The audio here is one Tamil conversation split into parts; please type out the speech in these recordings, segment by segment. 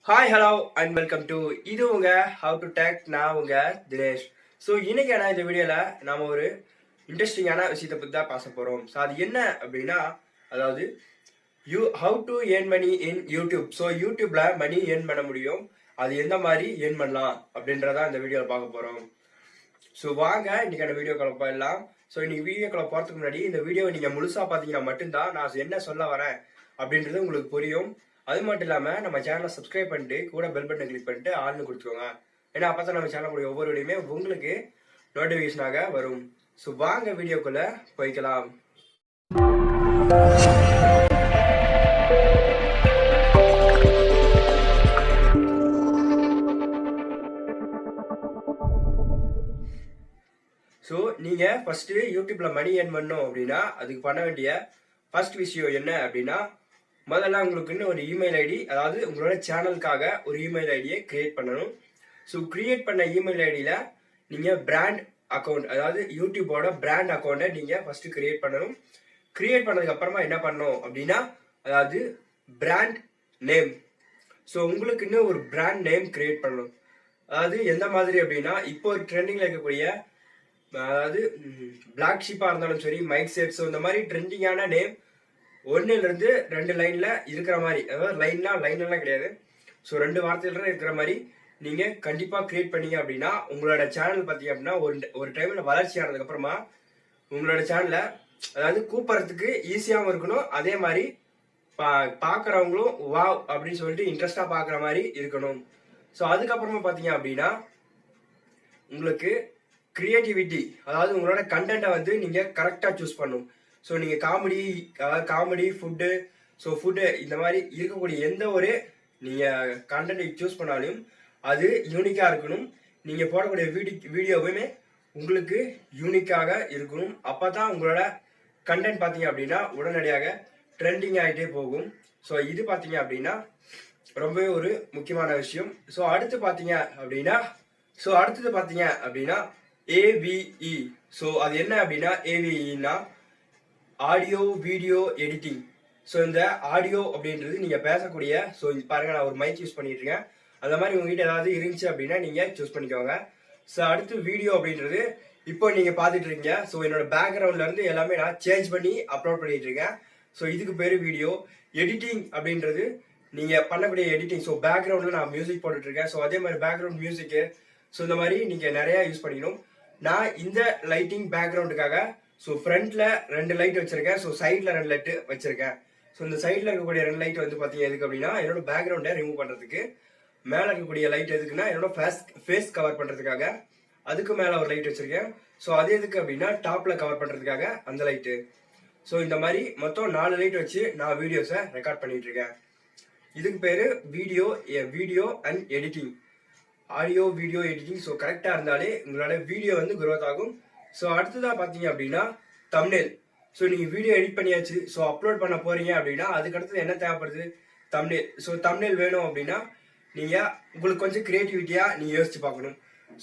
Hi hello and welcome to இது உங்க ஹவு டு டேக் நான் உங்க தினேஷ். ஸோ இன்னைக்கான இந்த வீடியோவில் நாம் ஒரு இன்ட்ரெஸ்டிங்கான விஷயத்தை பற்றி தான் பேச போகிறோம். ஸோ அது என்ன அப்படின்னா, அதாவது how to earn money in YouTube. So யூடியூப்ல மணி ஏர்ன் பண்ண முடியும், அது எந்த மாதிரி ஏர்ன் பண்ணலாம் அப்படின்றத இந்த வீடியோவில் பார்க்க போகிறோம். ஸோ வாங்க இன்னைக்கான வீடியோக்களை போயிடலாம். ஸோ இன்னைக்கு வீடியோக்களை போகிறதுக்கு முன்னாடி இந்த வீடியோவை நீங்கள் முழுசாக பார்த்தீங்கன்னா மட்டும்தான் நான் என்ன சொல்ல வரேன் அப்படின்றது உங்களுக்கு புரியும். அது மட்டும் இல்லாமல் நம்ம சேனலை சப்ஸ்கிரைப் பண்ணிட்டு கூட பெல் பட்டனை கிளிக் பண்ணிட்டு ஆள்னு கொடுத்துக்கோங்க. ஏன்னா அப்போ தான் நம்ம சேனலுடைய ஒவ்வொரு வீடியோமே உங்களுக்கு நோட்டிஃபிகேஷனாக வரும். ஸோ வாங்க வீடியோக்குள்ள போய்க்கலாம். ஸோ நீங்கள் ஃபர்ஸ்ட் யூடியூப்ல மணி ஏர்ன் பண்ணணும் அப்படின்னா அதுக்கு பண்ண வேண்டிய ஃபர்ஸ்ட் விஷயம் என்ன அப்படின்னா, முதல்ல உங்களுக்குன்னு ஒரு இமெயில் ஐடி, அதாவது உங்களோட சேனலுக்காக ஒரு இமெயில் ஐடியை கிரியேட் பண்ணணும். ஸோ கிரியேட் பண்ண இமெயில் ஐடியில் நீங்கள் பிராண்ட் அக்கௌண்ட், அதாவது யூடியூபோட பிராண்ட் அக்கௌண்ட்டை நீங்கள் ஃபர்ஸ்ட் கிரியேட் பண்ணணும். கிரியேட் பண்ணதுக்கு அப்புறமா என்ன பண்ணணும் அப்படின்னா, அதாவது பிராண்ட் நேம். ஸோ உங்களுக்குன்னு ஒரு பிராண்ட் நேம் கிரியேட் பண்ணணும். அதாவது எந்த மாதிரி அப்படின்னா, இப்போ ட்ரெண்டிங்கில் இருக்கக்கூடிய, அதாவது பிளாக் ஷீப்பாக இருந்தாலும் சரி, மைக் செட், ஸோ இந்த மாதிரி ட்ரெண்டிங்கான நேம் 1 to 2 லைன்ல இருக்கிற மாதிரி, அதாவது லைன்லாம் கிடையாது, ஸோ 2 வார்த்தையில இருக்கிற மாதிரி நீங்க கண்டிப்பா கிரியேட் பண்ணீங்க அப்படின்னா உங்களோட சேனல் பார்த்தீங்க அப்படின்னா ஒரு டைம்ல வளர்ச்சி ஆனதுக்கு அப்புறமா உங்களோட சேனலை, அதாவது கூப்பிட்றதுக்கு ஈஸியாகவும் இருக்கணும், அதே மாதிரி பார்க்குறவங்களும் வாவ் அப்படின்னு சொல்லிட்டு இன்ட்ரெஸ்டா பார்க்குற மாதிரி இருக்கணும். ஸோ அதுக்கப்புறமா பார்த்தீங்க அப்படின்னா உங்களுக்கு கிரியேட்டிவிட்டி, அதாவது உங்களோட கண்டென்ட்டை வந்து நீங்க கரெக்டா சூஸ் பண்ணணும். ஸோ நீங்கள் காமெடி, ஃபுட்டு, ஸோ ஃபுட்டு இந்த மாதிரி இருக்கக்கூடிய எந்த ஒரு நீங்கள் கண்டென்ட்டை சூஸ் பண்ணாலும் அது யூனிக்காக இருக்கணும். நீங்கள் போடக்கூடிய வீடியோவுமே உங்களுக்கு யூனிக்காக இருக்கணும். அப்போ தான் உங்களோட கண்டென்ட் பார்த்தீங்க அப்படின்னா உடனடியாக ட்ரெண்டிங் ஆகிட்டே போகும். ஸோ இது பார்த்தீங்க அப்படின்னா ரொம்பவே ஒரு முக்கியமான விஷயம். ஸோ அடுத்தது பார்த்தீங்க அப்படின்னா ஏவிஇ. ஸோ அது என்ன அப்படின்னா, ஏவிஇன்னா ஆடியோ வீடியோ எடிட்டிங். ஸோ இந்த ஆடியோ அப்படின்றது நீங்கள் பேசக்கூடிய, ஸோ பாருங்க நான் ஒரு மைக் யூஸ் பண்ணிட்டு இருக்கேன், அந்த மாதிரி உங்ககிட்ட ஏதாவது இருந்துச்சு அப்படின்னா நீங்கள் சூஸ் பண்ணிக்கோங்க. ஸோ அடுத்து வீடியோ அப்படின்றது இப்போ நீங்கள் பார்த்துட்டு இருக்கீங்க. ஸோ என்னோட பேக்ரவுண்ட்ல இருந்து எல்லாமே நான் சேஞ்ச் பண்ணி அப்லோட் பண்ணிட்டு இருக்கேன். ஸோ இதுக்கு பேர் வீடியோ எடிட்டிங் அப்படின்றது நீங்கள் பண்ணக்கூடிய எடிட்டிங். ஸோ பேக்ரவுண்டில் நான் மியூசிக் போட்டுட்டு இருக்கேன், ஸோ அதே மாதிரி பேக்ரவுண்ட் மியூசிக்கு, ஸோ இந்த மாதிரி நீங்கள் நிறையா யூஸ் பண்ணிக்கணும். நான் இந்த லைட்டிங் பேக்ரவுண்டுக்காக ஸோ ஃப்ரண்ட்ல 2 லைட் வச்சிருக்கேன், ஸோ சைட்ல 2 லைட் வச்சிருக்கேன். ஸோ இந்த சைட்ல இருக்கக்கூடிய 2 லைட் வந்து பார்த்தீங்க எதுக்கு அப்படின்னா, என்னோட பேக்ரவுண்டை ரிமூவ் பண்ணுறதுக்கு. மேலே இருக்கக்கூடிய லைட் எதுக்குன்னா என்னோட ஃபேஸ் கவர் பண்ணுறதுக்காக, அதுக்கு மேலே ஒரு லைட் வச்சிருக்கேன். ஸோ அது எதுக்கு அப்படின்னா டாப்ல கவர் பண்ணுறதுக்காக அந்த லைட்டு. ஸோ இந்த மாதிரி மொத்தம் 4 லைட் வச்சு நான் வீடியோஸை ரெக்கார்ட் பண்ணிட்டு இருக்கேன். இதுக்கு பேர் video and editing, audio video editing. So கரெக்டாக இருந்தாலே உங்களோட வீடியோ வந்து growth ஆகும். ஸோ அடுத்ததாக பார்த்தீங்க அப்படின்னா தம்ப்நெயில். ஸோ நீங்கள் வீடியோ எடிட் பண்ணியாச்சு, ஸோ அப்லோட் பண்ண போறீங்க அப்படின்னா அதுக்கடுத்து என்ன தேவைப்படுது, தம்ப்நெயில். ஸோ தம்ப்நெயில் வேணும் அப்படின்னா நீங்கள் உங்களுக்கு கொஞ்சம் கிரியேட்டிவிட்டியாக நீங்கள் யோசிச்சு பார்க்கணும்.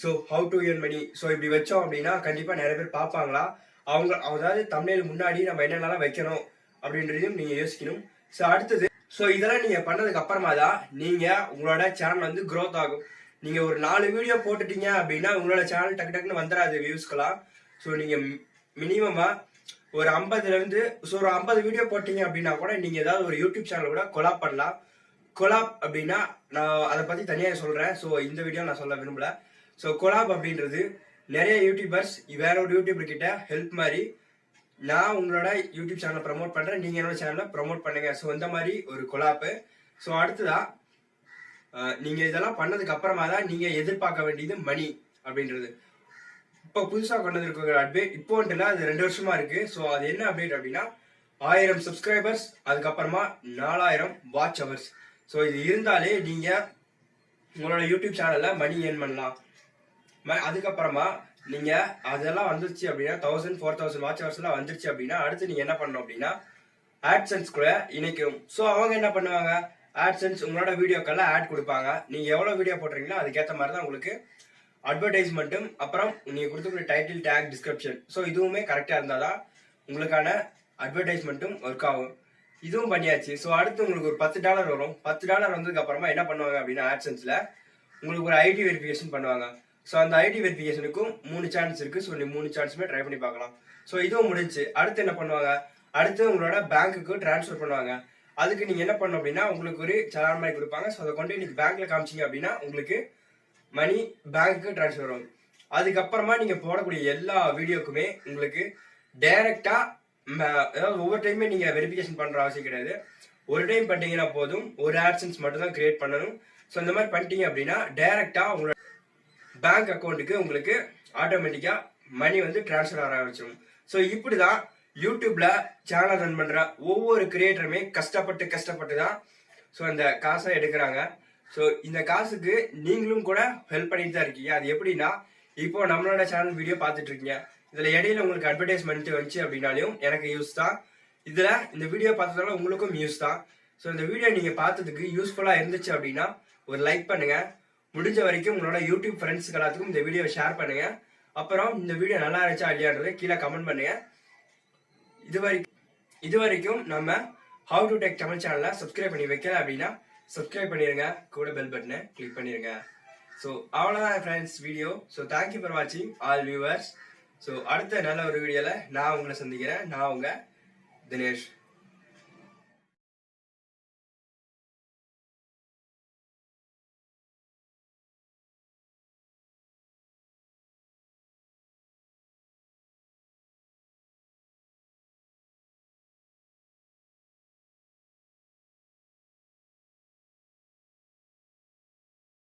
So how to earn money. So இப்படி வச்சோம் அப்படின்னா கண்டிப்பாக நிறைய பேர் பார்ப்பாங்களா, அதாவது தம்ப்நெயில் முன்னாடி நம்ம என்னென்னலாம் வைக்கணும் அப்படின்றதையும் நீங்கள் யோசிக்கணும். ஸோ அடுத்தது, ஸோ இதெல்லாம் நீங்கள் பண்ணதுக்கு அப்புறமா தான் நீங்கள் உங்களோட சேனல் வந்து growth ஆகும். நீங்க ஒரு 4 வீடியோ போட்டுட்டீங்க அப்படின்னா உங்களோட சேனல் டக்குன்னு வந்துடாது வியூஸ்கெல்லாம். ஸோ நீங்க மினிமமா ஒரு 50 வீடியோ போட்டீங்க அப்படின்னா கூட நீங்க ஏதாவது ஒரு யூடியூப் சேனல் கூட கொலாப் பண்ணலாம். கொலாப் அப்படின்னா நான் அதை பத்தி தனியாக சொல்றேன், ஸோ இந்த வீடியோ நான் சொல்ல விரும்பல. ஸோ கொலாப் அப்படின்றது நிறைய யூடியூபர்ஸ் வேற ஒரு யூடியூபர் கிட்ட ஹெல்ப் மாதிரி, நான் உங்களோட யூடியூப் சேனலை ப்ரமோட் பண்றேன், நீங்க என்னோட சேனலை ப்ரமோட் பண்ணுங்க. ஸோ இந்த மாதிரி ஒரு கொலாப்பு. ஸோ அடுத்ததா நீங்க இதெல்லாம் பண்ணதுக்கு அப்புறமா தான் நீங்க எதிர்பார்க்க வேண்டியது மணி அப்படின்றது. இப்போ புதுசாக கொண்டு வந்திருக்கிற அப்டேட், இப்போன்ட்டு அது 2 வருஷமா இருக்கு. ஸோ அது என்ன அப்டேட் அப்படின்னா 1000 சப்ஸ்கிரைபர்ஸ், அதுக்கப்புறமா 4000 வாட்ச் ஹவர்ஸ். ஸோ இது இருந்தாலே நீங்க உங்களோட யூடியூப் சேனல்ல மணி ஏர்ன் பண்ணலாம். அதுக்கப்புறமா நீங்க அதெல்லாம் வந்துருச்சு அப்படின்னா 1000 4000 வாட்ச் ஹவர்ஸ்லாம் வந்துருச்சு அப்படின்னா அடுத்து நீங்க என்ன பண்ணணும் அப்படின்னா ஆட்சன்ஸ் கூட இணைக்கணும். ஸோ அவங்க என்ன பண்ணுவாங்க, ஆட்சன்ஸ் உங்களோட வீடியோக்கெல்லாம் ஆட் கொடுப்பாங்க. நீங்க எவ்வளவு வீடியோ போடுறீங்களோ அதுக்கேற்ற மாதிரி தான் உங்களுக்கு அட்வர்டைஸ்மெண்ட்டும், அப்புறம் நீங்க கொடுத்துக்கூடிய டைட்டில், டேக், டிஸ்கிரிப்ஷன், ஸோ இதுவுமே கரெக்டா இருந்தாதான் உங்களுக்கான அட்வர்டைஸ்மெண்ட்டும் ஒர்க் ஆகும். இதுவும் பண்ணியாச்சு. ஸோ அடுத்து உங்களுக்கு ஒரு $10 வரும். $10 வந்ததுக்கு அப்புறமா என்ன பண்ணுவாங்க அப்படின்னா ஆட்சன்ஸ்ல உங்களுக்கு ஒரு ஐடி வெரிஃபிகேஷன் பண்ணுவாங்க. ஸோ அந்த ஐடி வெரிஃபிகேஷனுக்கும் 3 சான்ஸ் இருக்கு. ஸோ நீ 3 சான்ஸுமே ட்ரை பண்ணி பார்க்கலாம். ஸோ இதுவும் முடிஞ்சு அடுத்து என்ன பண்ணுவாங்க, அடுத்து உங்களோட பேங்க்குக்கு டிரான்ஸ்ஃபர் பண்ணுவாங்க. அதுக்கு நீங்க என்ன பண்ணணும் அப்படின்னா உங்களுக்கு ஒரு சலான் மாதிரி கொடுப்பாங்க. ஸோ அதை கொண்டு நீங்க பேங்க்ல காமிச்சிங்க அப்படின்னா உங்களுக்கு மணி பேங்க்கு டிரான்ஸ்ஃபர் வரும். அதுக்கப்புறமா நீங்க போடக்கூடிய எல்லா வீடியோக்குமே உங்களுக்கு டைரக்டா அதாவது ஒவ்வொரு டைமே நீங்க வெரிஃபிகேஷன் பண்ற அவசியம் கிடையாது. ஒரு டைம் பண்ணிட்டீங்கன்னா போதும். ஒரு ஆட்சன்ஸ் மட்டும் தான் கிரியேட் பண்ணணும். ஸோ இந்த மாதிரி பண்ணிட்டீங்க அப்படின்னா டைரக்டா உங்களோட பேங்க் அக்கௌண்ட்டுக்கு உங்களுக்கு ஆட்டோமேட்டிக்கா மணி வந்து டிரான்ஸ்ஃபர் ஆக ஆரம்பிச்சிடும். ஸோ இப்படிதான் யூடியூப்ல சேனல் ரன் பண்ற ஒவ்வொரு கிரியேட்டருமே கஷ்டப்பட்டு தான் ஸோ அந்த காசை எடுக்கிறாங்க. ஸோ இந்த காசுக்கு நீங்களும் கூட ஹெல்ப் பண்ணிட்டு தான் இருக்கீங்க. அது எப்படின்னா இப்போ நம்மளோட சேனல் வீடியோ பார்த்துட்டு இருக்கீங்க, இதுல இடையில உங்களுக்கு அட்வர்டைஸ்மெண்ட் வந்துச்சு அப்படின்னாலும் எனக்கு யூஸ் தான். இதுல இந்த வீடியோ பார்த்ததால உங்களுக்கும் யூஸ் தான். ஸோ இந்த வீடியோ நீங்க பார்த்ததுக்கு யூஸ்ஃபுல்லா இருந்துச்சு அப்படின்னா ஒரு லைக் பண்ணுங்க. முடிஞ்ச வரைக்கும் உங்களோட யூடியூப் ஃப்ரெண்ட்ஸ்க்கு எல்லாத்துக்கும் இந்த வீடியோ ஷேர் பண்ணுங்க. அப்புறம் இந்த வீடியோ நல்லா இருந்துச்சா இல்லையான்றதை கீழே கமெண்ட் பண்ணுங்க. இது வரைக்கும் நம்ம ஹவு டு டெக் தமிழ் சேனலை சப்ஸ்கிரைப் பண்ணி வைக்கல அப்படின்னா சப்ஸ்கிரைப் பண்ணிருங்க, கூட பெல் பட்டனை கிளிக் பண்ணிருங்க. ஸோ அவ்வளோதான் friends video. So thank you for வாட்சிங் ஆல் வியூவர்ஸ். ஸோ அடுத்த நல்ல ஒரு வீடியோவில் நான் உங்களை சந்திக்கிறேன். நான் உங்க தினேஷ்.